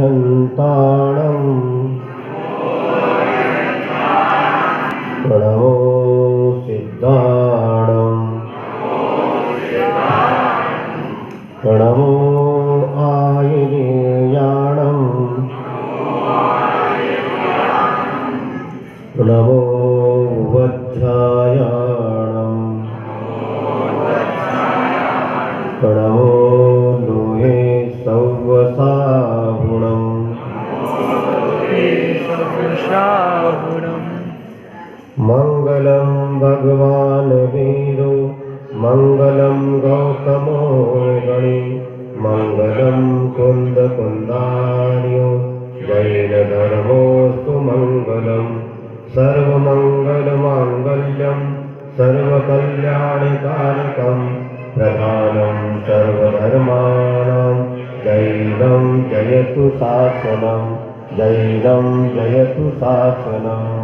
अरिहन्ताणं प्रणमो सिद्धाणं प्रणमो आयर्याणं प्रणमो वज्रायाणं प्रणमो लोहे सौवसाहुणं मंगलं भगवान् वीरो मंगलं गौतमो गणे मंगलं कुन्दकुन्दार्यो जैनधर्मोऽस्तु मंगलं सर्वमङ्गलमाङ्गल्यं सर्वकल्याणकारकं प्रधानं सर्वधर्माणां जैनं जयतु शासनं जैनं जयतु शासनम्।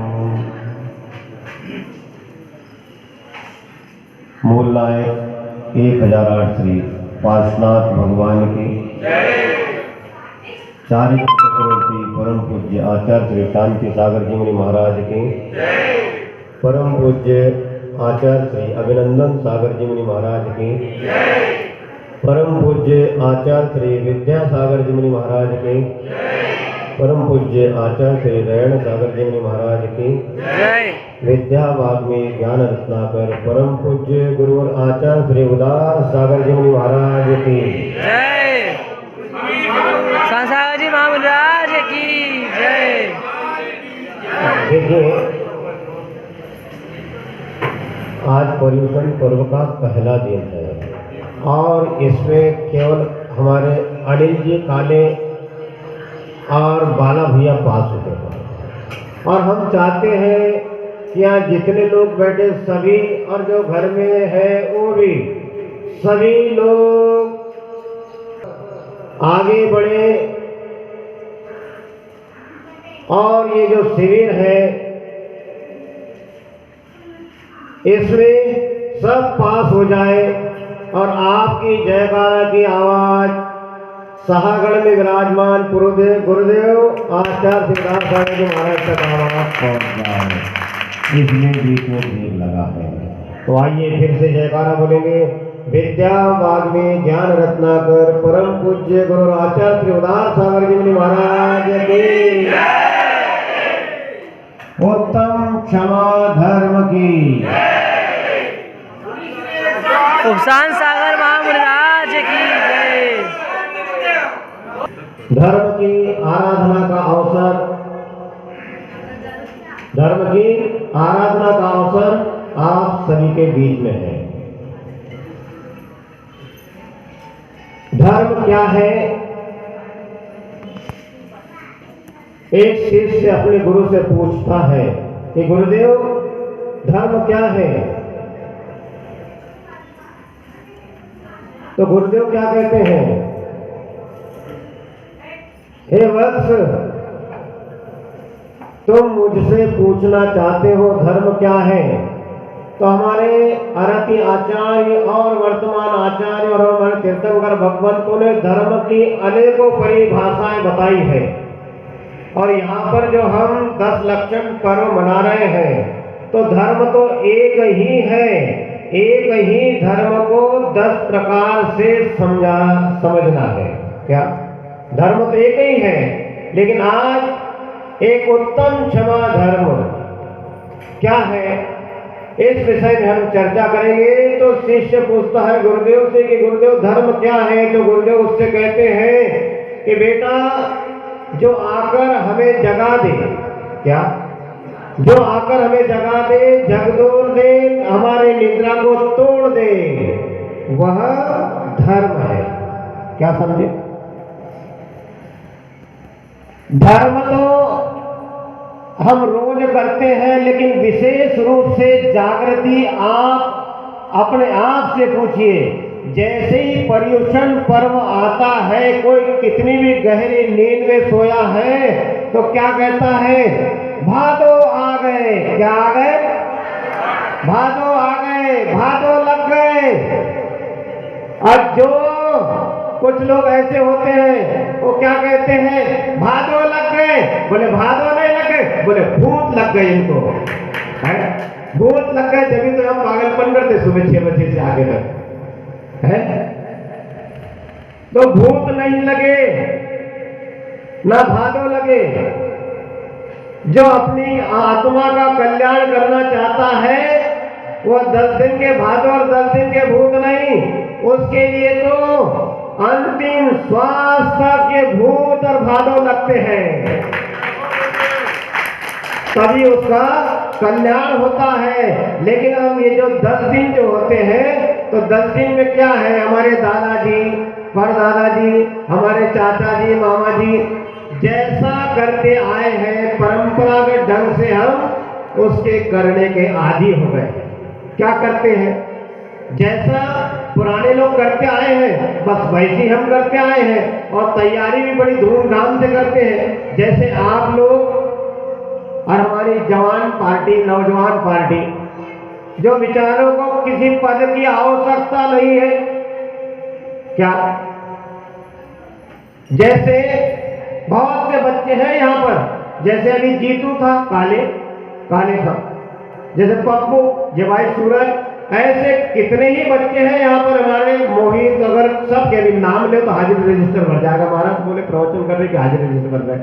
मूल नायक 1008 श्री पार्श्वनाथ भगवान की चारित्र चक्रवर्ती परम पूज्य आचार्य श्री शांति सागर जी मुनि महाराज की परम पूज्य आचार्य श्री अभिनंदन सागर जी मुनि महाराज की परम पूज्य आचार्य श्री विद्यासागर जी मुनि महाराज की परम पूज्य आचार्य श्री रैण सागर जी मुनि महाराज की विद्या वाग्मी ज्ञान रत्नाकर परम पूज्य गुरुवर आचार्य श्री उदार सागर जी मुनि महाराज की जय, सागर जी महाराज की जय। देखिए, आज पर्यूषण पर्व का पहला दिन है और इसमें केवल हमारे अनिल जी काले और बाला भैया पास होते हैं और हम चाहते हैं कि यहाँ जितने लोग बैठे सभी और जो घर में है वो भी सभी लोग आगे बढ़े और ये जो शिविर है इसमें सब पास हो जाए और आपकी जयकारा की आवाज सहागढ़ में विराजमान गुरुदेव आचार्य सिद्धार्थ सागर जी महाराज तक आवाज पहुंच जाए, इसमें बीच में भीड़ लगा है। तो आइए फिर से जयकारा बोलेंगे। विद्या वाग्मी ज्ञान रत्नाकर परम पूज्य गुरु आचार्य श्री उदार सागर जी मुनि महाराज की उत्तम क्षमा धर्म की उपसान सागर महाराज की जय। धर्म की आराधना का अवसर आप सभी के बीच में है। धर्म क्या है? एक शिष्य अपने गुरु से पूछता है कि गुरुदेव धर्म क्या है? तो गुरुदेव क्या कहते हैं? हे वत्स, तुम मुझसे पूछना चाहते हो धर्म क्या है? तो हमारे अरति आचार्य और वर्तमान आचार्य और हमारे तीर्थंकर भगवंतों ने धर्म की अनेकों परिभाषाएं बताई है और यहाँ पर जो हम 10 लक्षण पर्व मना रहे हैं तो धर्म तो एक ही है। एक ही धर्म को 10 प्रकार से समझना है। क्या धर्म तो एक ही है, लेकिन आज एक उत्तम क्षमा धर्म क्या है इस विषय में हम चर्चा करेंगे। तो शिष्य पूछता है गुरुदेव से कि गुरुदेव धर्म क्या है? तो गुरुदेव उससे कहते हैं कि बेटा जो आकर हमें जगा दे, क्या जो आकर हमें जगा दे, झकझोर दे, हमारे निद्रा को तोड़ दे, वह धर्म है। क्या समझे? धर्म तो हम रोज करते हैं, लेकिन विशेष रूप से जागृति आप अपने आप से पूछिए। जैसे ही पर्यूषण पर्व आता है, कोई कितनी भी गहरी नींद में सोया है तो क्या कहता है? भादो आ गए। क्या आ गए? भादो आ गए, भादो लग गए। और जो कुछ लोग ऐसे होते हैं, वो क्या कहते हैं, भादो लग गए। बोले भादो नहीं लगे, बोले भूत लग गए इनको, है भूत लग गए। जब तो हम पागलपन करते सुबह 6 बजे से आगे तक, है तो भूत नहीं लगे ना भादो लगे। जो अपनी आत्मा का कल्याण करना चाहता है वो 10 दिन के भादो और 10 दिन के भूत नहीं, उसके लिए तो अंतिम श्वास तक के भूत और भादो लगते हैं, तभी उसका कल्याण होता है। लेकिन हम ये जो 10 दिन जो होते हैं, तो 10 दिन में क्या है, हमारे दादाजी, परदादाजी, हमारे चाचा जी, मामा जी जैसा करते आए हैं परंपरागत ढंग से हम उसके करने के आदी हो गए। क्या करते हैं, जैसा पुराने लोग करते आए हैं बस वैसी हम करते आए हैं, और तैयारी भी बड़ी धूमधाम से करते हैं। जैसे आप लोग और हमारी जवान पार्टी, नौजवान पार्टी, जो विचारों को किसी पद की आवश्यकता नहीं है, क्या जैसे बहुत से बच्चे हैं यहाँ पर, जैसे अभी जीतू था काले था, जैसे पप्पू, जवाई सूरज, ऐसे कितने ही बच्चे हैं यहाँ पर हमारे। मोहित, अगर सब के भी नाम ले तो हाजिरी रजिस्टर भर जाएगा। महाराज बोले प्रवचन कर रहे कि हाजिरी रजिस्टर भर रहे,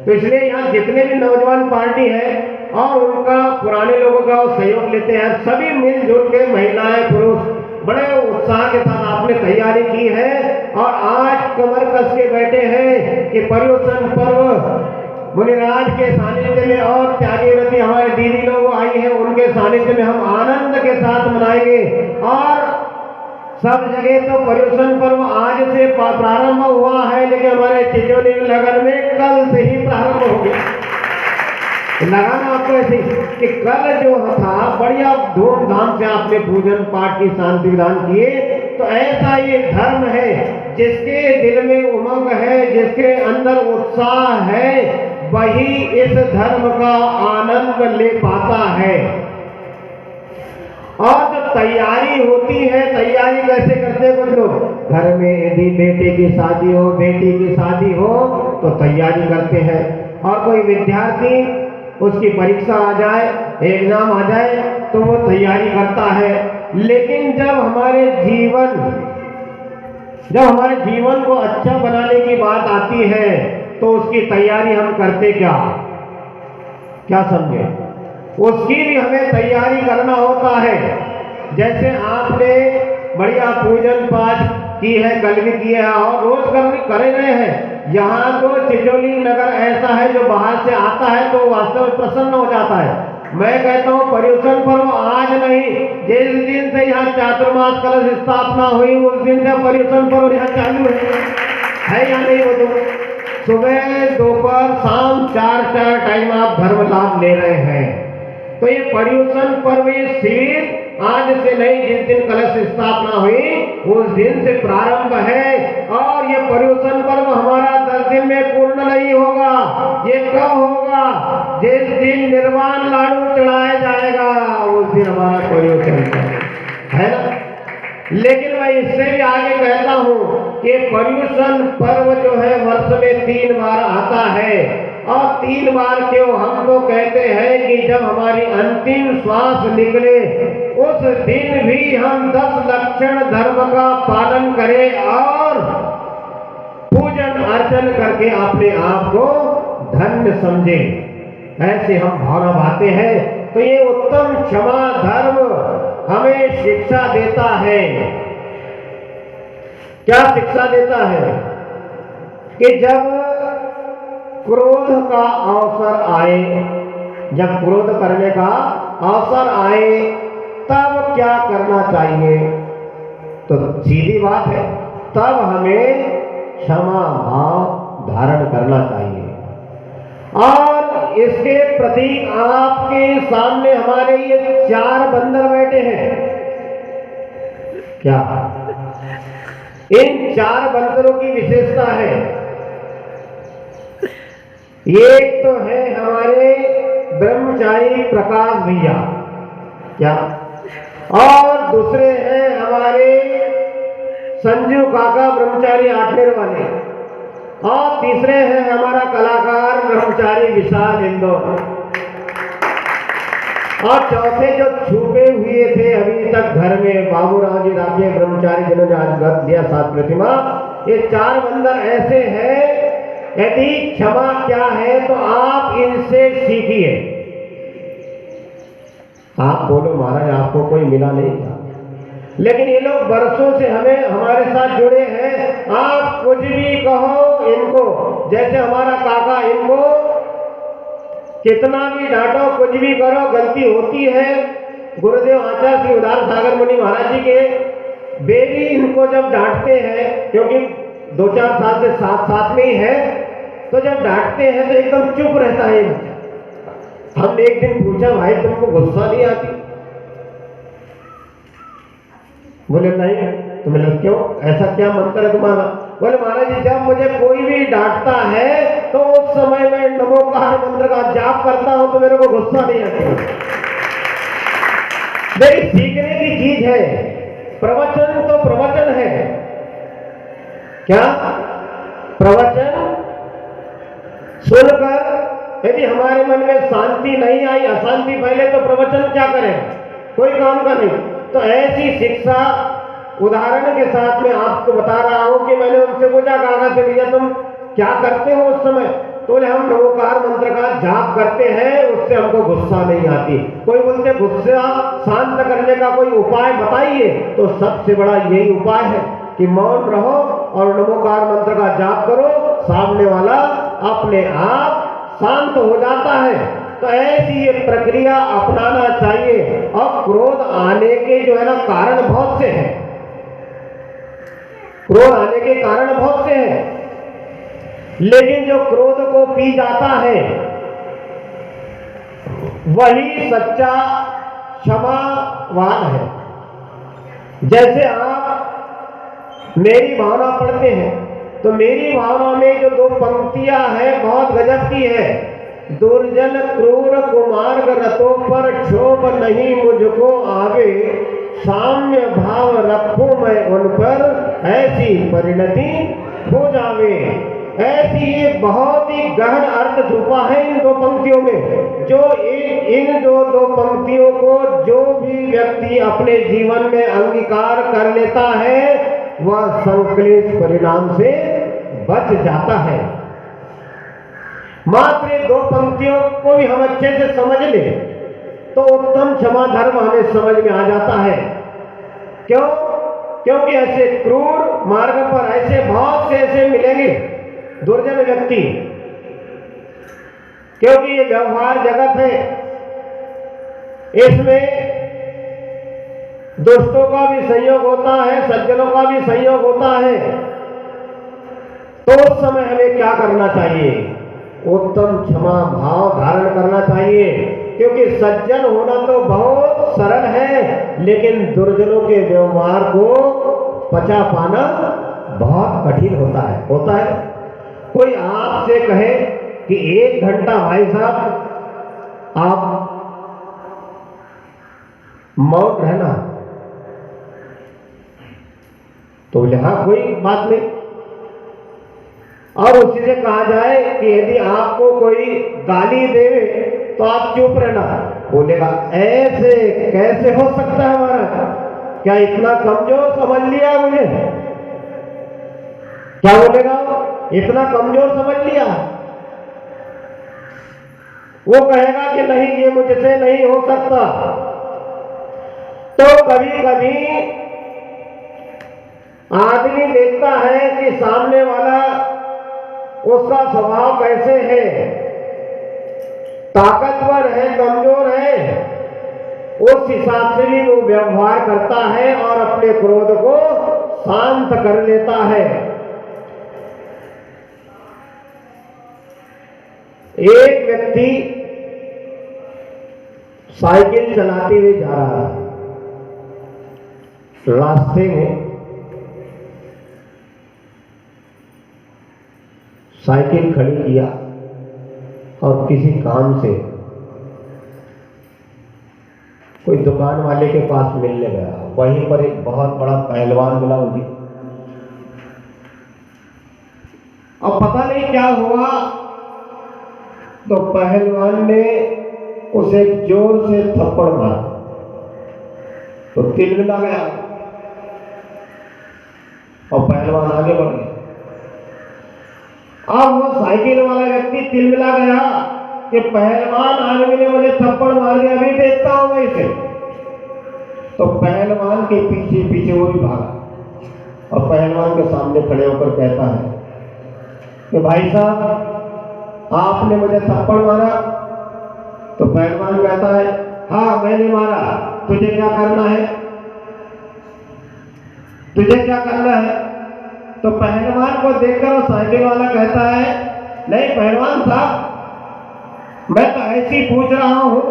तो इसलिए यहाँ जितने भी नौजवान पार्टी है और उनका पुराने लोगों का सहयोग लेते हैं, सभी मिलजुल के महिलाएं पुरुष बड़े उत्साह के साथ आपने तैयारी की है और आज कमर कस के बैठे हैं कि पर्युषण पर्व मुनिराज के सानिध्य में और त्यागी व्रती हमारे दीदी लोग आई हैं, उनके सानिध्य में हम आनंद के साथ मनाएंगे। और सब जगह तो पर्युषण पर्व आज से प्रारंभ हुआ है, लेकिन हमारे चिचोली नगर में कल से ही प्रारंभ हो गया। लगाना आपको ऐसे कि कल जो था बढ़िया धूमधाम से आपने पूजन पाठ की शांति विधान किए, तो ऐसा ये धर्म है जिसके दिल में उमंग है, जिसके अंदर उत्साह है, वही इस धर्म का आनंद ले पाता है। और जो तैयारी होती है, तैयारी कैसे करते हैं कुछ लोग, घर में यदि बेटे की शादी हो, बेटी की शादी हो तो तैयारी करते हैं। और कोई विद्यार्थी उसकी परीक्षा आ जाए, एग्जाम आ जाए तो वो तैयारी करता है। लेकिन जब हमारे जीवन को अच्छा बनाने की बात आती है तो उसकी तैयारी हम करते क्या समझे, उसकी भी हमें तैयारी करना होता है। जैसे आपने बढ़िया पूजन पाठ की है, कल भी की है और रोज कर रहे हैं। यहाँ तो चिचोली नगर ऐसा है जो बाहर से आता है तो वास्तव में प्रसन्न हो जाता है। मैं कहता हूँ पर्युषण पर्व आज नहीं, जिस दिन से यहाँ चातुर्मास कलश स्थापना हुई उस दिन से पर्युषण पर्व यहाँ चालू है या नहीं? वो तो सुबह दोपहर शाम 4 टाइम आप धर्म लाभ ले रहे हैं। तो ये पर्युषण पर्व, ये शिविर आज से नहीं, जिस दिन कलश स्थापना हुई उस दिन से प्रारंभ है। और ये पर्युषण पर्व हमारा 10 दिन में पूर्ण नहीं होगा। ये कब होगा? जिस दिन निर्वाण लाडू चढ़ाया जाएगा उस दिन हमारा पर्युषण है ना। लेकिन मैं इससे भी आगे कहता हूँ कि पर्युषण पर्व जो है वर्ष में 3 बार आता है। और 3 बार क्यों? हम तो कहते हैं कि जब हमारी अंतिम श्वास निकले उस दिन भी हम 10 लक्षण धर्म का पालन करें और पूजन अर्चन करके अपने आप को धन्य समझें। ऐसे हम भावना भाते हैं। तो ये उत्तम क्षमा धर्म हमें शिक्षा देता है। क्या शिक्षा देता है? कि जब क्रोध का अवसर आए, जब क्रोध करने का अवसर आए तब क्या करना चाहिए? तो सीधी बात है, तब हमें क्षमा भाव धारण करना चाहिए। और इसके प्रतीक आपके सामने हमारे ये 4 बंदर बैठे हैं। क्या इन 4 बंदरों की विशेषता है? एक तो है हमारे ब्रह्मचारी प्रकाश भैया, क्या? और दूसरे हैं हमारे संजू काका ब्रह्मचारी आठनेर वाले, और तीसरे हैं हमारा कलाकार ब्रह्मचारी विशाल इंदौर, और चौथे जो छुपे हुए थे अभी तक घर में बाबूराव जी राजे ब्रह्मचारी जिन्होंने आज व्रत लिया 7 प्रतिमा। ये 4 बंदर ऐसे हैं, यदि क्षमा क्या है तो आप इनसे सीखिए। आप बोलो महाराज आपको कोई मिला नहीं था, लेकिन ये लोग बरसों से हमारे साथ जुड़े हैं। आप कुछ भी कहो इनको, जैसे हमारा काका, इनको कितना भी डांटो, कुछ भी करो, गलती होती है। गुरुदेव आचार्य श्री उदार सागर मुनि महाराज जी के बेबी इनको जब डांटते हैं, क्योंकि 2-4 साल से साथ में ही है, तो जब डांटते हैं तो एकदम चुप रहता है बच्चा। हमने एक दिन पूछा, भाई तुमको गुस्सा नहीं आती? बोले नहीं। तो मैंने क्यों, ऐसा क्या मंत्र है तुम्हारा? बोले महाराज जी जब मुझे कोई भी डांटता है तो उस समय मैं नमोकार मंत्र का जाप करता हूं तो मेरे को गुस्सा नहीं आता। मेरी सीखने की चीज है, प्रवचन तो प्रवचन है। क्या प्रवचन सुनकर यदि हमारे मन में शांति नहीं आई, अशांति फैले, तो प्रवचन क्या करें, कोई काम का नहीं। तो ऐसी शिक्षा उदाहरण के साथ में आपको बता रहा हूं कि मैंने उनसे पूछा, काका से भैया तुम क्या करते हो उस समय? तो हम नमोकार मंत्र का जाप करते हैं, उससे हमको गुस्सा नहीं आती। कोई बोलते गुस्सा शांत करने का कोई उपाय बताइए, तो सबसे बड़ा यही उपाय है कि मौन रहो और नमोकार मंत्र का जाप करो, सामने वाला अपने आप शांत हो जाता है। तो ऐसी ये प्रक्रिया अपनाना चाहिए। और क्रोध आने के जो है ना कारण बहुत से हैं, क्रोध आने के कारण बहुत से हैं, लेकिन जो क्रोध को पी जाता है वही सच्चा क्षमावान है। जैसे आप मेरी भावना पढ़ते हैं तो मेरी भावना में जो 2 पंक्तियां हैं बहुत गजब की है। दुर्जन क्रूर कुमार्ग रतों पर क्षोभ नहीं मुझको आवे, साम्य भाव रखूं मैं उन पर ऐसी परिणति हो जावे। ऐसी ये बहुत ही गहन अर्थ छुपा है इन 2 पंक्तियों में। जो इन 2 पंक्तियों को जो भी व्यक्ति अपने जीवन में अंगीकार कर लेता है वह संक्लेश परिणाम से बच जाता है। मात्र 2 पंक्तियों को भी हम अच्छे से समझ ले तो उत्तम क्षमा धर्म हमें समझ में आ जाता है। क्यों? क्योंकि ऐसे क्रूर मार्ग पर ऐसे बहुत से ऐसे मिलेंगे दुर्जन व्यक्ति, क्योंकि ये व्यवहार जगत है, इसमें दुष्टों का भी संयोग होता है, सज्जनों का भी संयोग होता है। तो उस समय हमें क्या करना चाहिए? उत्तम क्षमा भाव धारण करना चाहिए, क्योंकि सज्जन होना तो बहुत सरल है, लेकिन दुर्जनों के व्यवहार को पचा पाना बहुत कठिन होता है। कोई आपसे कहे कि 1 घंटा भाई साहब आप मौन रहना, तो बोले हाँ कोई बात नहीं। और उसी से कहा जाए कि यदि आपको कोई गाली दे तो आप चुप रहना, बोलेगा ऐसे कैसे हो सकता है हमारा, क्या इतना कमजोर समझ लिया मुझे? क्या बोलेगा? इतना कमजोर समझ लिया? वो कहेगा कि नहीं ये मुझसे नहीं हो सकता। तो कभी कभी आदमी देखता है कि सामने वाला उसका स्वभाव कैसे है, ताकतवर है, कमजोर है, उस हिसाब से भी वो व्यवहार करता है और अपने क्रोध को शांत कर लेता है। एक व्यक्ति साइकिल चलाते हुए जा रहा है, रास्ते में साइकिल खड़ी किया और किसी काम से कोई दुकान वाले के पास मिलने गया। वहीं पर एक बहुत बड़ा पहलवान मिला, उनकी अब पता नहीं क्या हुआ, तो पहलवान ने उसे जोर से थप्पड़ मारा तो तिलमिला गया और पहलवान आगे बढ़ गया। अब वो साइकिल वाला व्यक्ति तिलमिला गया कि पहलवान आदमी ने मुझे थप्पड़ मार दिया, अभी देखता हूं मैं इसे। तो पहलवान के पीछे पीछे वो भी भागा और पहलवान के सामने खड़े होकर कहता है कि भाई साहब, आपने मुझे थप्पड़ मारा। तो पहलवान कहता है, हाँ मैंने मारा, तुझे क्या करना है, तुझे क्या करना है? तो पहलवान को देखकर वो साइकिल वाला कहता है, नहीं पहलवान साहब, मैं तो ऐसे ही पूछ रहा हूं,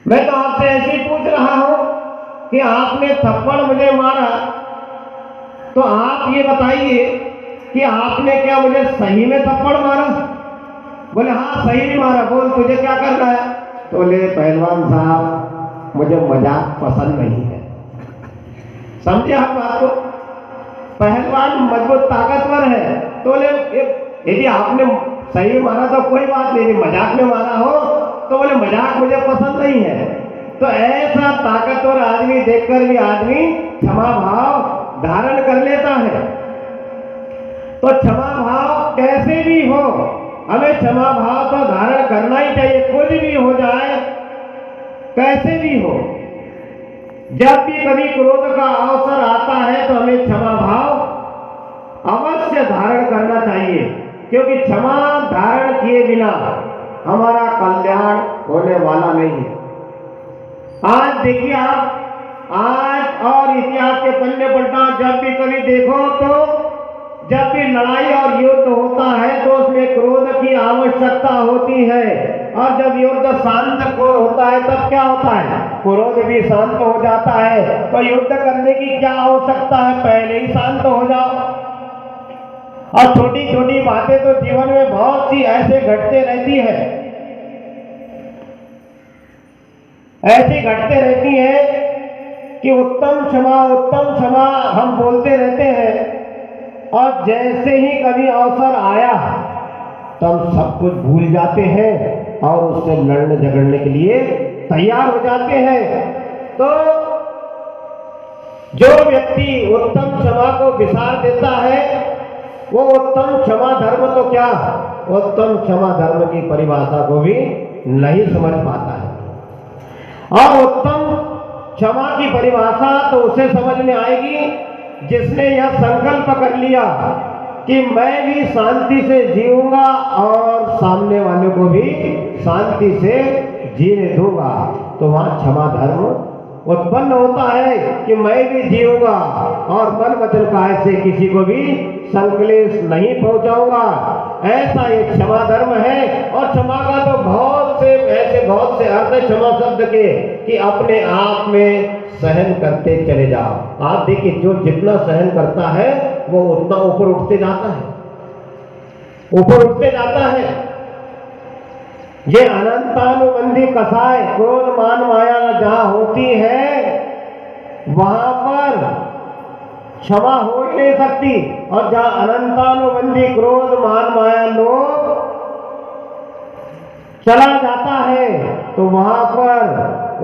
मैं तो आपसे ऐसे ही पूछ रहा हूं कि आपने थप्पड़ मुझे मारा, तो आप ये बताइए कि आपने क्या मुझे सही में थप्पड़ मारा? बोले हाँ सही में मारा, बोल तुझे क्या करना है? तो बोले पहलवान साहब, मुझे मजाक पसंद नहीं है। समझे आप बात को? पहलवान मजबूत ताकतवर है, तो बोले यदि आपने सही में मारा तो कोई बात नहीं, मजाक में मारा हो तो बोले मजाक मुझे पसंद नहीं है। तो ऐसा ताकतवर आदमी देखकर भी आदमी क्षमा भाव धारण कर लेता है। तो क्षमा भाव कैसे भी हो, हमें क्षमा भाव तो धारण करना ही चाहिए, कुछ भी हो जाए, कैसे भी हो। जब भी कभी क्रोध का अवसर आता है तो हमें क्षमा भाव अवश्य धारण करना चाहिए, क्योंकि क्षमा धारण किए बिना हमारा कल्याण होने वाला नहीं है। आज देखिए आप, आज और इतिहास के पन्ने पलटा, जब भी कभी देखो तो जब भी लड़ाई और युद्ध होता है तो उसमें क्रोध की आवश्यकता होती है, और जब युद्ध शांत को होता है तब क्या होता है, क्रोध भी शांत हो जाता है। तो युद्ध करने की क्या आवश्यकता है, पहले ही शांत हो जाओ। और छोटी छोटी बातें तो जीवन में बहुत सी ऐसे घटते रहती है, ऐसी घटते रहती है कि उत्तम क्षमा हम बोलते रहते हैं, और जैसे ही कभी अवसर आया तो हम सब कुछ भूल जाते हैं और उससे लड़ने झगड़ने के लिए तैयार हो जाते हैं। तो जो व्यक्ति उत्तम क्षमा को विसार देता है वो उत्तम क्षमा धर्म तो क्या, उत्तम क्षमा धर्म की परिभाषा को भी नहीं समझ पाता है। और उत्तम क्षमा की परिभाषा तो उसे समझ में आएगी जिसने यह संकल्प कर लिया कि मैं भी शांति से जीऊंगा और सामने वाले को भी शांति से जीने दूंगा। तो वहां क्षमा धर्म उत्पन्न होता है कि मैं भी जीऊंगा और मन वचन काय से किसी को भी संकलेश नहीं पहुंचाऊंगा। ऐसा एक क्षमा धर्म है। और क्षमा का तो बहुत से अर्थ है क्षमा शब्द के, कि अपने आप में सहन करते चले जाओ। आप देखिए, जो जितना सहन करता है वो उतना ऊपर उठते जाता है, ऊपर उठते जाता है। ये अनंतानुबंधी कसाय क्रोध मान माया जहां होती है वहां पर क्षमा हो ही नहीं सकती। और जहां अनंतानुबंधी क्रोध मान माया लोग चला जाता है तो वहां पर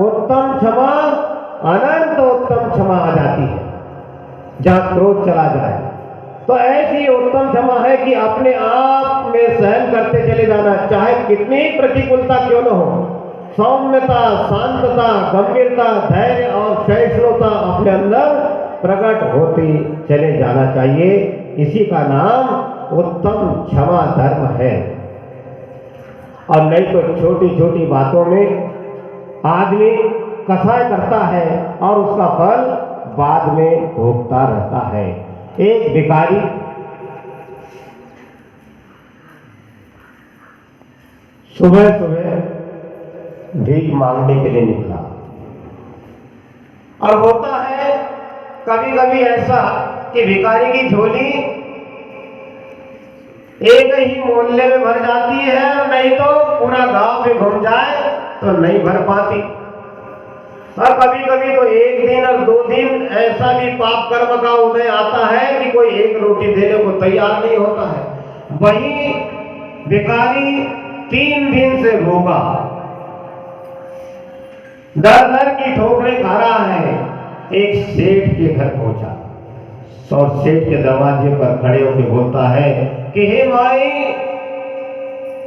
उत्तम क्षमा, अनंत उत्तम क्षमा आ जाती है। जहां क्रोध चला जाए तो ऐसी उत्तम क्षमा है कि अपने आप में सहन करते चले जाना, चाहे कितनी प्रतिकूलता क्यों न हो। सौम्यता, शांतता, गंभीरता, धैर्य और सहिष्णुता अपने अंदर प्रकट होती चले जाना चाहिए। इसी का नाम उत्तम क्षमा धर्म है। और नहीं तो छोटी छोटी बातों में आदमी कसाय करता है और उसका फल बाद में भोगता रहता है। एक भिखारी सुबह सुबह भीख मांगने के लिए निकला। और होता है कभी कभी ऐसा कि भिखारी की झोली एक ही मोहल्ले में भर जाती है, नहीं तो पूरा गांव में घूम जाए तो नहीं भर पाती। और कभी कभी तो एक दिन और 2 दिन ऐसा भी पाप कर्म का उदय आता है कि कोई एक रोटी देने को तैयार नहीं होता है। वही भिखारी 3 दिन से भूखा दर दर की ठोकरें खा रहा है। एक सेठ के घर पहुंचा और सेठ के दरवाजे पर खड़े होकर बोलता है कि हे भाई,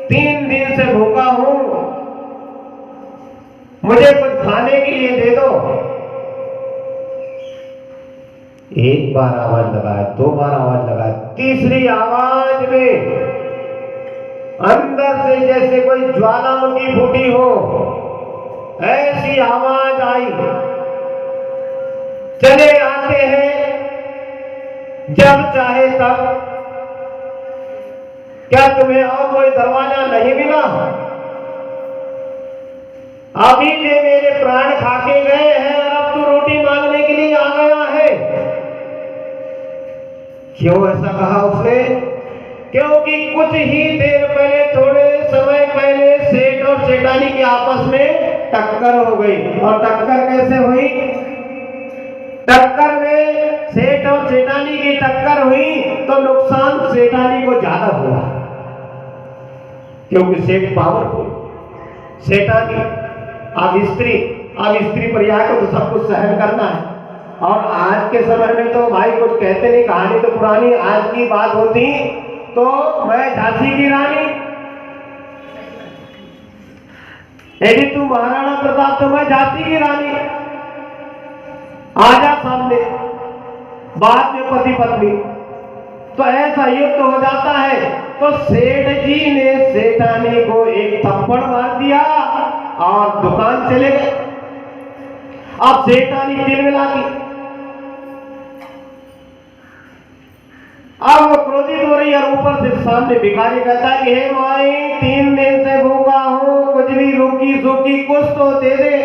3 दिन से भूखा हूं, मुझे कुछ खाने के लिए दे दो। एक बार आवाज लगाया, 2 बार आवाज लगाया, तीसरी आवाज में अंदर से जैसे कोई ज्वालामुखी फूटी हो ऐसी आवाज आई। चले आते हैं जब चाहे तब, क्या तुम्हें और कोई दरवाजा नहीं मिला? अभी से मेरे प्राण खाके गए हैं और अब तू रोटी मांगने के लिए आ गया है। क्यों ऐसा कहा उसने? क्योंकि कुछ ही देर पहले, थोड़े समय पहले सेठ और सेठानी की आपस में टक्कर हो गई। और टक्कर कैसे हुई? टक्कर में सेठ और सेठानी की टक्कर हुई तो नुकसान सेठानी को ज्यादा हुआ, क्योंकि सेठ पावरफुल, सेठानी अब स्त्री परिवार को तो सब कुछ सहन करना है। और आज के समय में तो भाई कुछ कहते नहीं, कहानी तो पुरानी। आज की बात होती तो मैं झांसी की रानी, यदि तू महाराणा प्रताप तो मैं झांसी की रानी, आजा सामने। बाद में पति पत्नी, तो ऐसा युद्ध हो जाता है। तो सेठ जी ने सेठानी को एक थप्पड़ मार दिया और दुकान चले गए। अब सेठानी चिलमिलाती, अब वो क्रोधित हो रही है। ऊपर से सामने भिखारी कहता है कि हे माई, 3 दिन से भूखा हूं, कुछ भी रूखी सूखी कुछ तो दे दे।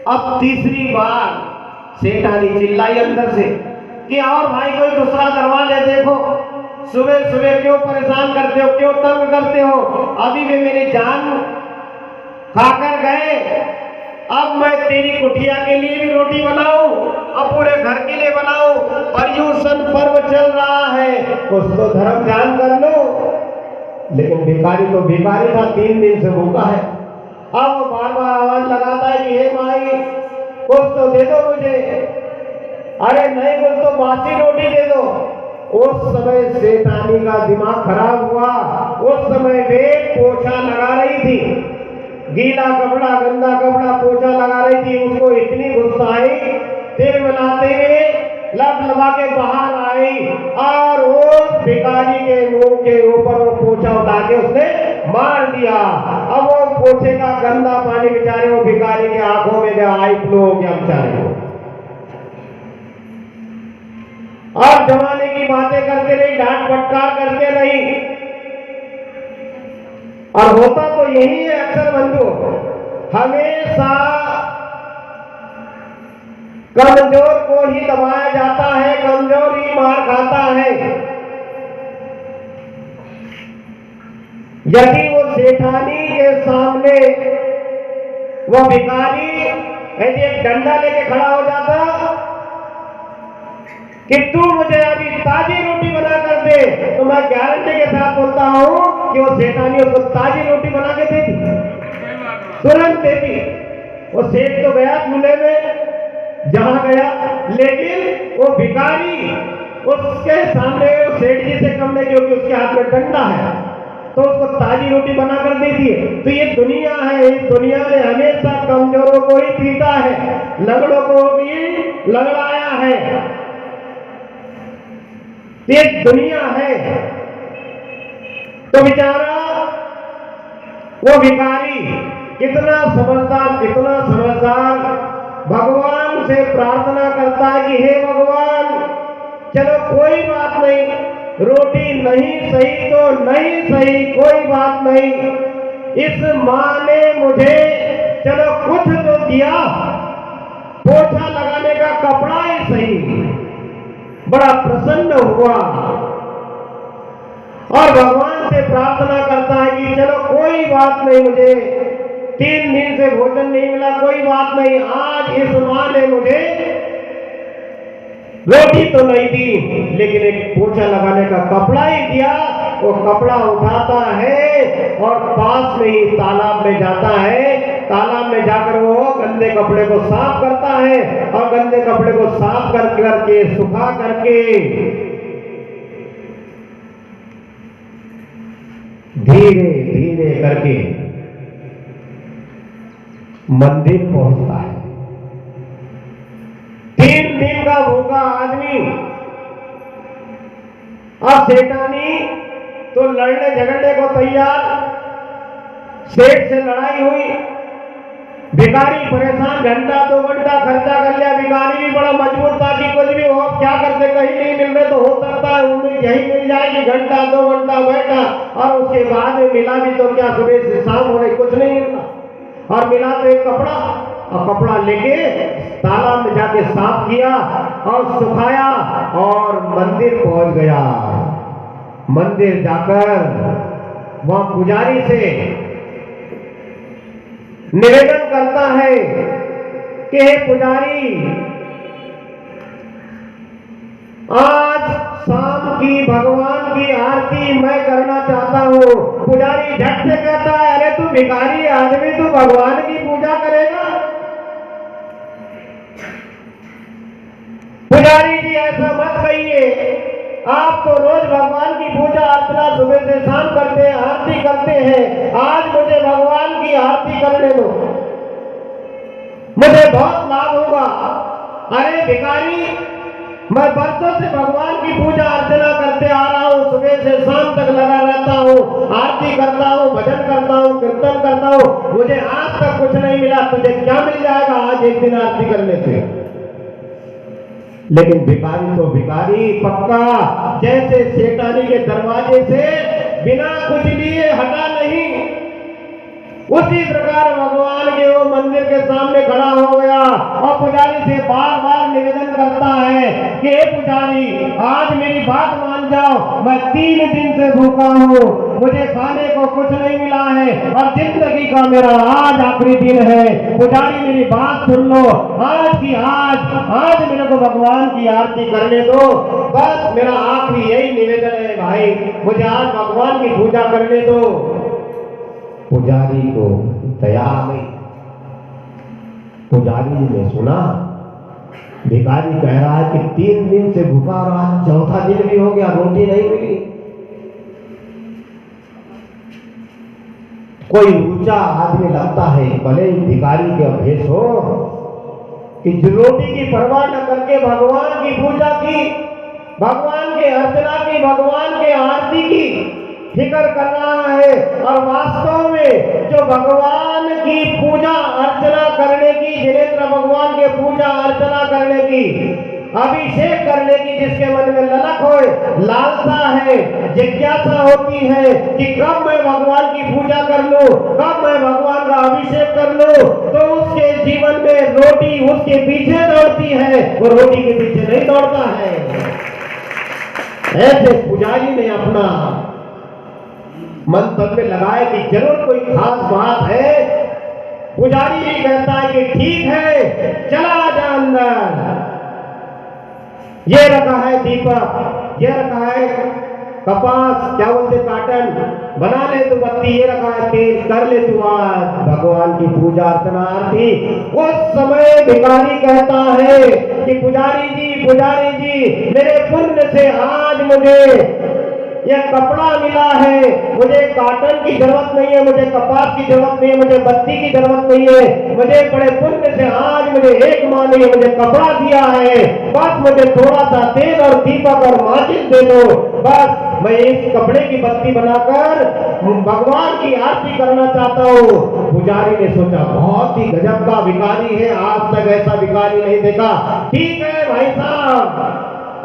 अब तीसरी बार सेठानी चिल्लाई अंदर से कि और भाई कोई दूसरा दरवाजा देखो, सुबह सुबह क्यों परेशान करते हो, क्यों तंग करते हो? अभी वे मेरी जान खाकर गए, अब मैं तेरी कुटिया के लिए भी रोटी बनाऊं और पूरे घर के लिए बनाऊं। पर्युषण पर्व चल रहा है, कुछ तो धर्म ध्यान कर लो। लेकिन भिखारी तो भिखारी था, 3 दिन से भूखा है। अब वो बार बार आवाज लगाता है कि हे माई, कुछ तो दे दो मुझे। अरे नहीं, कुछ तो बासी रोटी दे दो। उस समय सेठानी का दिमाग खराब हुआ। उस समय वे पोछा लगा रही थी, गीला कपड़ा, गंदा कपड़ा पोछा लगा रही थी। उसको इतनी गुस्सा आई, तेल बनाते हुए लब लगा के बाहर आई और उस भिखारी के मुंह के ऊपर वो पोछा उठा के उसने मार दिया। अब वो पोछे का गंदा पानी बेचारे वो भिखारी के आंखों में गया, आई फ्लो हो गया बेचारे को। और जमाने की बातें करते रही, डांट फटकार करते रही। और होता तो यही है अक्सर बंधु, हमेशा कमजोर को ही दबाया जाता है, कमजोर ही मार खाता है। यदि वो सेठानी के सामने वो भिखारी यदि एक डंडा लेके खड़ा हो जाता कि तू मुझे अभी ताजी रोटी बना कर दे, तो मैं गारंटी के साथ बोलता हूं कि वो सेठानी उसको ताजी रोटी बना के देती, तुरंत देती। वो सेठ तो गया चूल्हे में जहां गया, लेकिन वो भिखारी उसके सामने सेठ जी से कम नहीं, क्योंकि उसके हाथ में डंडा है, तो उसको ताजी रोटी बना कर देती है। तो ये दुनिया है, इस दुनिया ने हमेशा कमजोरों को ही पीटा है, लंगड़ों को भी लंगड़ाया है। ये दुनिया है। तो बेचारा वो भिखारी कितना समझदार भगवान से प्रार्थना करता है कि हे भगवान, चलो कोई बात नहीं, रोटी नहीं सही तो नहीं सही, कोई बात नहीं। इस माँ ने मुझे चलो कुछ तो दिया, पोछा लगाने का कपड़ा ही सही। बड़ा प्रसन्न हुआ और भगवान से प्रार्थना करता है कि चलो कोई बात नहीं, मुझे 3 दिन से भोजन नहीं मिला, कोई बात नहीं, आज इस माँ ने मुझे रोटी तो नहीं दी लेकिन एक पोछा लगाने का कपड़ा ही दिया। वो कपड़ा उठाता है और पास में ही तालाब में जाता है, तालाब में जाकर वो गंदे कपड़े को साफ करता है और गंदे कपड़े को साफ करके सुखा करके धीरे धीरे करके मंदिर पहुंचता है। 3 दिन का भूखा आदमी, अब सेठानी तो लड़ने झगड़ने को तैयार, सेठ से लड़ाई हुई, भिखारी परेशान, घंटा 2 घंटा खर्चा कर लिया, भिखारी भी बड़ा मजबूर था कि कुछ भी हो, क्या करते, कहीं नहीं मिल रहे तो हो सकता है उम्मीद यही मिल जाएगी, घंटा 2 घंटा बैठा और उसके बाद में मिला भी तो क्या, सुबह से शाम हो रही कुछ नहीं मिला, और मिला तो एक कपड़ा, और कपड़ा लेके तालाब में जाके साफ किया और सुखाया और मंदिर पहुंच गया। मंदिर जाकर वहां पुजारी से निवेदन करता है कि हे पुजारी, आज शाम की भगवान की आरती मैं करना चाहता हूँ। पुजारी झट से कहता है, अरे तू भिखारी आदमी, तू भगवान की पूजा करेगा? पुजारी जी ऐसा मत कहिए, आप तो रोज भगवान की पूजा अर्चना सुबह से शाम करते हैं, आरती करते हैं, आज मुझे भगवान की आरती करने दो, मुझे बहुत लाभ होगा। अरे भिखारी, मैं बरसों से भगवान की पूजा अर्चना करते आ रहा हूँ, सुबह से शाम तक लगा रहता हूँ, आरती करता हूँ, भजन करता हूँ, कीर्तन करता हूँ, मुझे आज तक कुछ नहीं मिला, तुझे क्या मिल जाएगा आज एक दिन आरती करने से? लेकिन भिखारी तो भिखारी पक्का, जैसे सेठानी के दरवाजे से बिना कुछ लिए हटा नहीं, उसी प्रकार भगवान के वो मंदिर के सामने खड़ा हो गया और पुजारी से बार बार निवेदन करता है कि हे पुजारी, आज मेरी बात मान जाओ, मैं 3 दिन से भूखा हूँ, मुझे खाने को कुछ नहीं मिला है और जिंदगी का मेरा आज आखिरी दिन है। पुजारी मेरी बात सुन लो, आज मेरे को भगवान की आरती करने दो, बस मेरा आखिरी यही निवेदन है भाई, मुझे आज भगवान की पूजा करने दो। पुजारी को दया आ गई। पुजारी ने सुना भिखारी कह रहा है कि 3 दिन से भूखा रहा, 4था दिन भी हो गया, रोटी नहीं मिली। कोई ऊंचा आदमी लगता है, भले ही भिखारी के भेष हो, कि रोटी की परवाह न करके भगवान की पूजा की, भगवान के अर्चना की, भगवान के आरती की फिक्र कर रहा है। और वास्तव में जो भगवान की पूजा अर्चना करने की, जिनेंद्र भगवान के पूजा अर्चना करने की, अभिषेक करने की जिसके मन में ललक हो, लालसा है, जिज्ञासा होती है कि कब मैं भगवान की पूजा कर लूं, कब मैं भगवान का अभिषेक कर लूं, तो उसके जीवन में रोटी उसके पीछे दौड़ती है, वो रोटी के पीछे नहीं दौड़ता है। ऐसे पुजारी ने अपना मन तन में लगाए कि जरूर कोई खास बात है। पुजारी भी कहता है कि ठीक है, चला जा अंदर, ये रखा है दीपक, ये रखा है कपास, क्या बोलते काटन, बना ले तू बत्ती, ये रखा है तेल, कर ले तू आज भगवान की पूजा अर्चना आरती। उस समय भिखारी कहता है कि पुजारी जी मेरे पुण्य से आज मुझे यह कपड़ा मिला है, मुझे काटन की जरूरत नहीं है, मुझे कपास की जरूरत नहीं है, मुझे बत्ती की जरूरत नहीं है, मुझे बड़े पुण्य से आज मुझे एक माँ ने मुझे कपड़ा दिया है, बस मुझे थोड़ा सा तेल और दीपक और माचिस दे दो, बस मैं इस कपड़े की बत्ती बनाकर भगवान की आरती करना चाहता हूँ। पुजारी ने सोचा बहुत ही गजब का भिखारी है, आज तक ऐसा भिखारी नहीं देखा। ठीक है भाई साहब,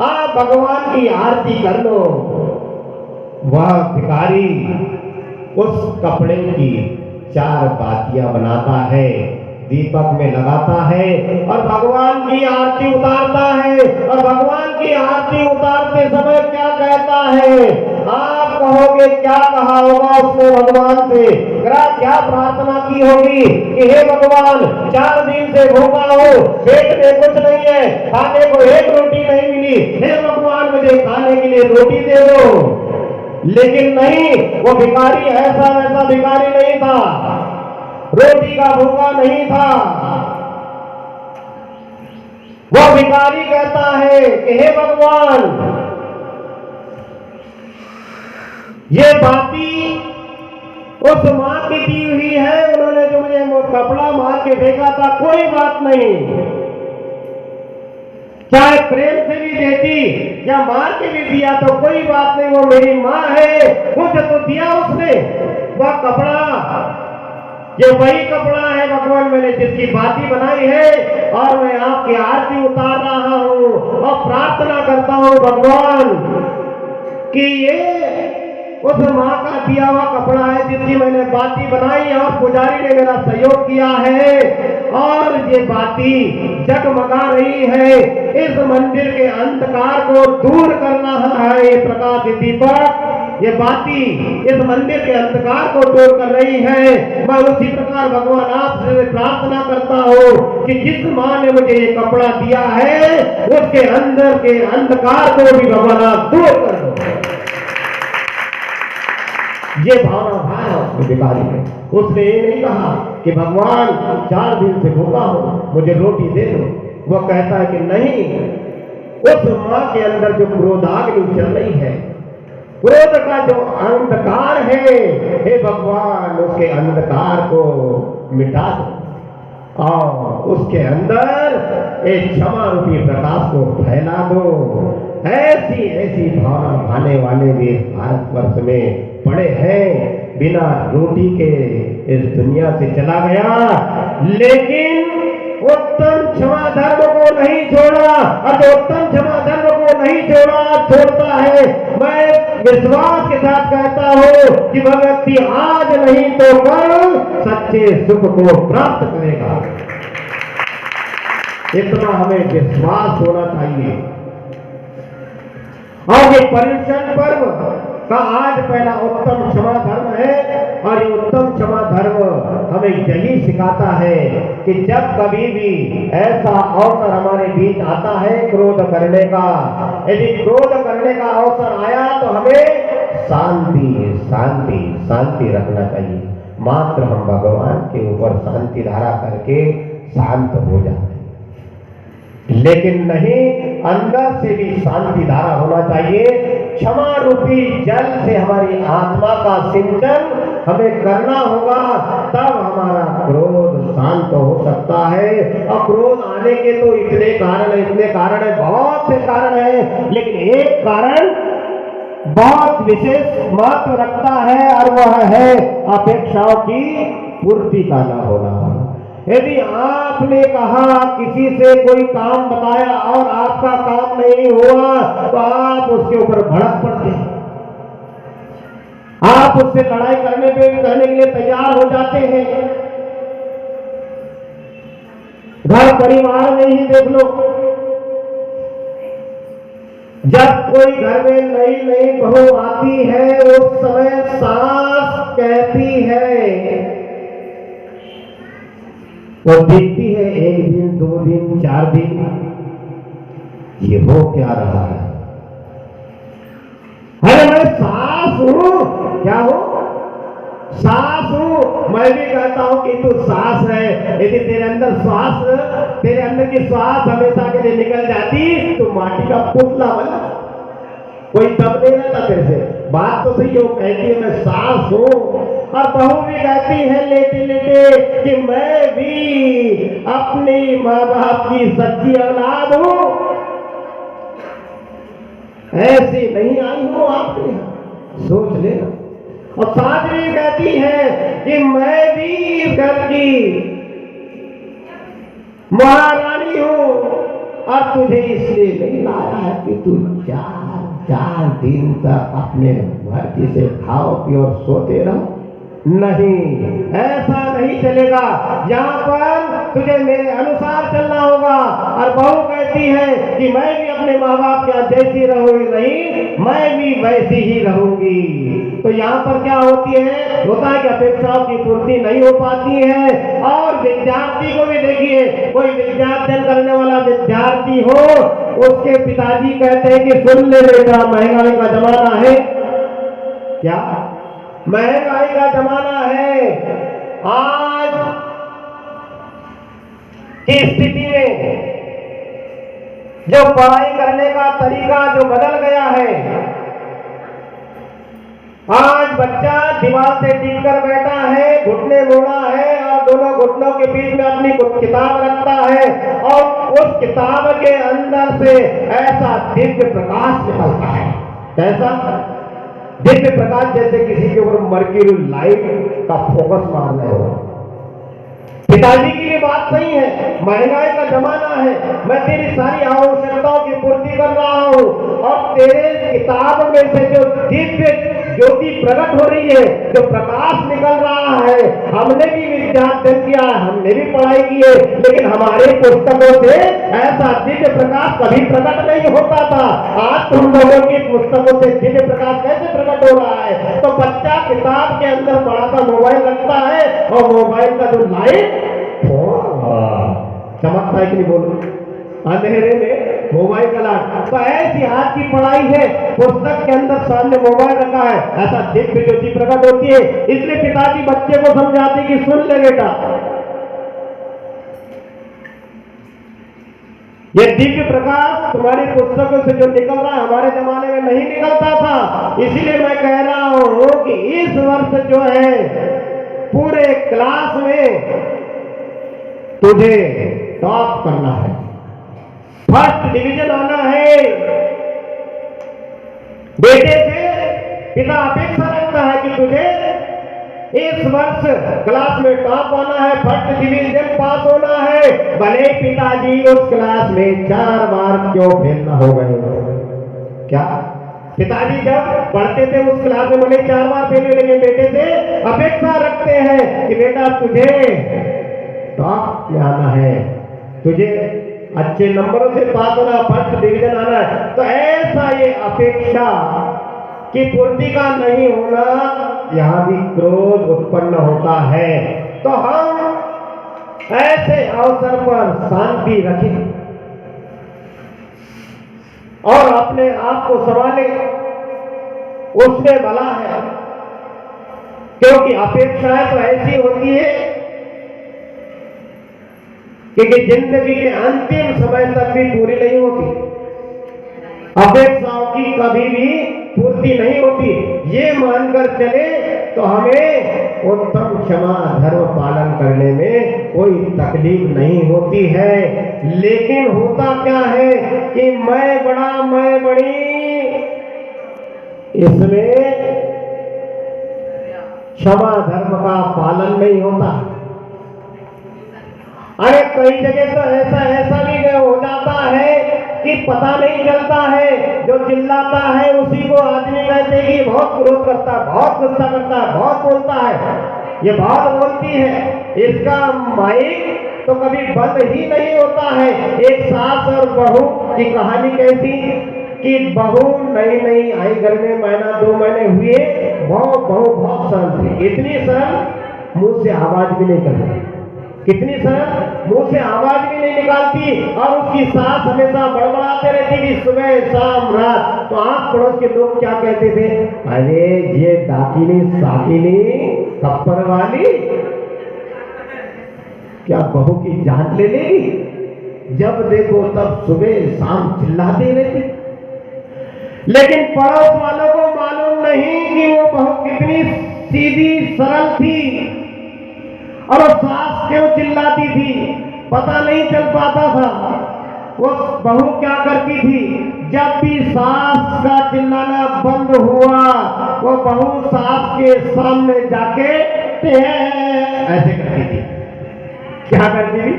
आप भगवान की आरती कर लो। वह भिखारी उस कपड़े की 4 बातियां बनाता है, दीपक में लगाता है और भगवान की आरती उतारता है। और भगवान की आरती उतारते समय क्या कहता है, आप कहोगे क्या कहा होगा उसने भगवान से, क्या प्रार्थना की होगी कि हे भगवान 4 दिन से भूखा हो, पेट में कुछ नहीं है, खाने को एक रोटी नहीं मिली, हे भगवान मुझे खाने के लिए रोटी दे दो। लेकिन नहीं, वो भिखारी ऐसा वैसा भिखारी नहीं था, रोटी का भूखा नहीं था। वो भिखारी कहता है कि हे भगवान, ये बाती उस मां की दी हुई है, उन्होंने जो मुझे कपड़ा मार के फेंका था, कोई बात नहीं, चाहे प्रेम से भी देती या मार के भी दिया तो कोई बात नहीं, वो मेरी मां है, कुछ तो दिया उसने, वह कपड़ा, ये वही कपड़ा है भगवान मैंने जिसकी बाती बनाई है, और मैं आपकी आरती उतार रहा हूं और प्रार्थना करता हूं भगवान कि ये उस मां का दिया हुआ कपड़ा है जिसकी मैंने बाती बनाई और पुजारी ने मेरा सहयोग किया है, और ये बाती जगमगा रही है, इस मंदिर के अंधकार को दूर कर रहा है ये प्रकाश दीपक, ये बाती इस मंदिर के अंधकार को दूर कर रही है। मैं उसी प्रकार भगवान आपसे प्रार्थना करता हूँ कि जिस मां ने मुझे ये कपड़ा दिया है उसके अंदर के अंधकार को भी भगवान आप दूर कर दो। ये भावना भाया उसने भिखारी में, उसने ये नहीं कहा कि भगवान 4 दिन से भूखा हो, मुझे रोटी दे दो। वह कहता है कि नहीं, उस मां के अंदर जो क्रोधाग्नि चल रही है, क्रोध का जो अंधकार है, हे भगवान उसके अंधकार को मिटा दो और उसके अंदर एक क्षमा रूपी प्रकाश को फैला दो। ऐसी ऐसी भावना भाने वाले भी भारतवर्ष में पड़े हैं, बिना रोटी के इस दुनिया से चला गया, लेकिन उत्तम क्षमा धर्म को नहीं छोड़ा, और जो उत्तम क्षमा धर्म को नहीं छोड़ता है, मैं विश्वास के साथ कहता हूं कि वह व्यक्ति आज नहीं तो कल सच्चे सुख को प्राप्त करेगा। इतना हमें विश्वास होना चाहिए। और ये पर्युषण पर्व का आज पहला उत्तम क्षमा धर्म है, और ये उत्तम क्षमा धर्म हमें यही सिखाता है कि जब कभी भी ऐसा अवसर हमारे बीच आता है क्रोध करने का, यदि क्रोध करने का अवसर आया तो हमें शांति शांति शांति रखना चाहिए। मात्र हम भगवान के ऊपर शांति धारा करके शांत हो जाते, लेकिन नहीं, अंदर से भी शांति धारा होना चाहिए। क्षमा रूपी जल से हमारी आत्मा का सिंचन हमें करना होगा, तब हमारा क्रोध शांत हो सकता है। और क्रोध आने के तो इतने कारण है, बहुत से कारण है, लेकिन एक कारण बहुत विशेष महत्व रखता है, और वह है अपेक्षाओं की पूर्ति का न होना। यदि आपने कहा, किसी से कोई काम बताया और आपका काम नहीं हुआ, तो आप उसके ऊपर भड़क पड़ते हैं, आप उससे लड़ाई करने के लिए तैयार हो जाते हैं। घर परिवार में ही देख लो, जब कोई घर में नई नई बहू आती है, उस समय सास कहती है, वो देखती है 1 दिन 2 दिन 4 दिन, ये हो क्या रहा है, अरे मैं सास हूं, क्या हो, सास हूं। मैं भी कहता हूं कि तू सास है, यदि तेरे अंदर की श्वास हमेशा के लिए निकल जाती तो माटी का पुतला बना, कोई दम नहीं रहता तेरे से। बात तो सही, वो कहती है मैं सास हूं, और बहू भी कहती है लेटे लेटे कि मैं भी अपनी माँ बाप की सच्ची औलाद हूं। ऐसी नहीं आई हो आपके, सोच लेना। और सास भी कहती है कि मैं भी घर की महारानी हूं, और तुझे इसलिए नहीं लाया है कि तू 4 दिन तक अपने मर्जी से खाओ पियो और सोते रहो। नहीं, ऐसा नहीं चलेगा। यहाँ पर तुझे मेरे अनुसार चलना होगा। और बहू कहती है कि मैं भी अपने माँ बाप के जैसी रहूंगी, नहीं मैं भी वैसी ही रहूंगी। तो यहाँ पर क्या होती है, होता है कि अपेक्षाओं की पूर्ति नहीं हो पाती है। और विद्यार्थी को भी देखिए, कोई विद्याध्ययन करने वाला विद्यार्थी हो, उसके पिताजी कहते हैं कि सुन ले बेटा, महंगाई का जमाना है। क्या महंगाई का जमाना है। आज की स्थिति में जो पढ़ाई करने का तरीका जो बदल गया है, आज बच्चा दीवार से टिक कर बैठा है, घुटने मोड़ा है और दोनों घुटनों के बीच में अपनी किताब रखता है और उस किताब के अंदर से ऐसा दिव्य प्रकाश निकलता है। कैसा दिव्य प्रकाश, जैसे किसी के ऊपर मर्क्यूरी लाइट का फोकस मारना हो। पिताजी की भी बात सही है, महंगाई का जमाना है, मैं तेरी सारी आवश्यकताओं की पूर्ति कर रहा हूं और तेरे किताब में से जो दिव्य ज्योति प्रकट हो रही है, जो प्रकाश निकल रहा है, हमने भी विद्याध्ययन किया, हमने भी पढ़ाई की है, लेकिन हमारे पुस्तकों से ऐसा दिव्य प्रकाश कभी प्रकट नहीं होता था। आज तुम लोगों की पुस्तकों से दिव्य प्रकाश कैसे प्रकट हो रहा है? तो बच्चा किताब के अंदर बड़ा सा मोबाइल रखता है और मोबाइल का जो लाइट चमकता है कि नहीं, बोलो, अंधेरे में मोबाइल का लाइट। तो ऐसी आज की पढ़ाई है, पुस्तक के अंदर सामने मोबाइल रखा है, ऐसा दिव्य ज्योति प्रकट होती है। इसलिए पिताजी बच्चे को समझाते कि सुन ले बेटा, ये दिव्य प्रकाश तुम्हारी पुस्तकों से जो निकल रहा है हमारे जमाने में नहीं निकलता था। इसीलिए मैं कह रहा हूं कि इस वर्ष जो है पूरे क्लास में तुझे टॉप करना है, फर्स्ट डिवीजन आना है। बेटे से पिता अपेक्षा रखता है कि तुझे इस वर्ष क्लास में टॉप आना है, फर्स्ट डिवीजन पास होना है। भले पिताजी उस क्लास में 4 बार क्यों फेल ना हो गए। क्या पिताजी जब पढ़ते थे उस क्लास में भले 4 बार फेल हुए, लेकिन बेटे से अपेक्षा रखते हैं कि बेटा तुझे टॉप में आना है, तुझे अच्छे नंबरों से पास होना, फर्स्ट डिवीजन आना है। तो ऐसा ये अपेक्षा की पूर्ति का नहीं होना, यहां भी क्रोध उत्पन्न होता है। तो हम ऐसे अवसर पर शांति रखें और अपने आप को संभालें, उसमें भला है। क्योंकि अपेक्षाएं तो ऐसी होती है क्योंकि जिंदगी के अंतिम समय तक भी पूरी नहीं होती, अपेक्षाओं की कभी भी पूर्ति नहीं होती। ये मानकर चले तो हमें उत्तम क्षमा धर्म पालन करने में कोई तकलीफ नहीं होती है। लेकिन होता क्या है कि मैं बड़ा मैं बड़ी, इसमें क्षमा धर्म का पालन नहीं होता। अरे कई जगह तो ऐसा भी हो जाता है कि पता नहीं चलता है, जो चिल्लाता है उसी को आदमी कहते हैं कि बहुत क्रोध करता है, बहुत गुस्सा करता है, बहुत बोलता है, ये बहुत बोलती है, इसका माइक तो कभी बंद ही नहीं होता है। एक सास और बहू की कहानी कैसी कि बहू नई नई आई घर में, महीना 2 महीने हुए, बहू बहुत सरल थी, इतनी सरल मुंह से आवाज भी नहीं करती, कितनी सरल मुंह से आवाज भी नहीं निकालती। और उसकी सास हमेशा बड़बड़ाते रहती थी सुबह शाम रात। तो आस पड़ोस के लोग क्या कहते थे, अरे ये डाकिनी साकिनी कप्पर वाली क्या बहू की जान ले लेगी, जब देखो तब सुबह शाम चिल्लाती रहती। लेकिन पड़ोस वालों को मालूम नहीं कि वो बहू कितनी सीधी सरल थी और सास क्यों चिल्लाती थी, पता नहीं चल पाता था। वो बहू क्या करती थी, जब भी सास का चिल्लाना बंद हुआ, वो बहू सास के सामने जाके ऐसे करती थी। क्या करती थी?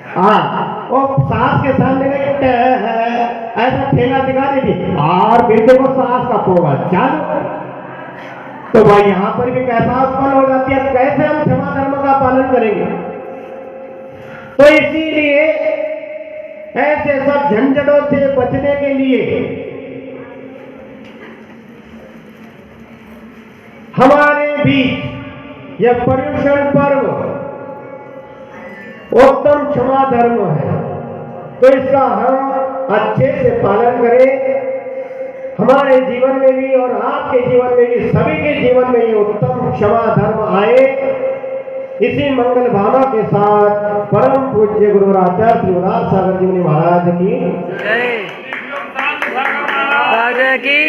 हाँ, वो सास के सामने ऐसा ठेला दिखा देती और फिर देखो सास का पोगा चालू। तो भाई यहाँ पर भी कैसा उत्पन्न हो जाती है, कैसे हम क्षमा धर्म का पालन करेंगे। तो इसीलिए ऐसे सब झंझटों से बचने के लिए हमारे बीच यह पर्युषण पर्व उत्तम क्षमा धर्म है, तो इसका हम अच्छे से पालन करें। हमारे जीवन में भी और आपके जीवन में भी, सभी के जीवन में ये उत्तम क्षमा धर्म आए। इसी मंगल भावना के साथ परम पूज्य गुरु आचार्य श्री उदार सागर जी महाराज की जय। राजा की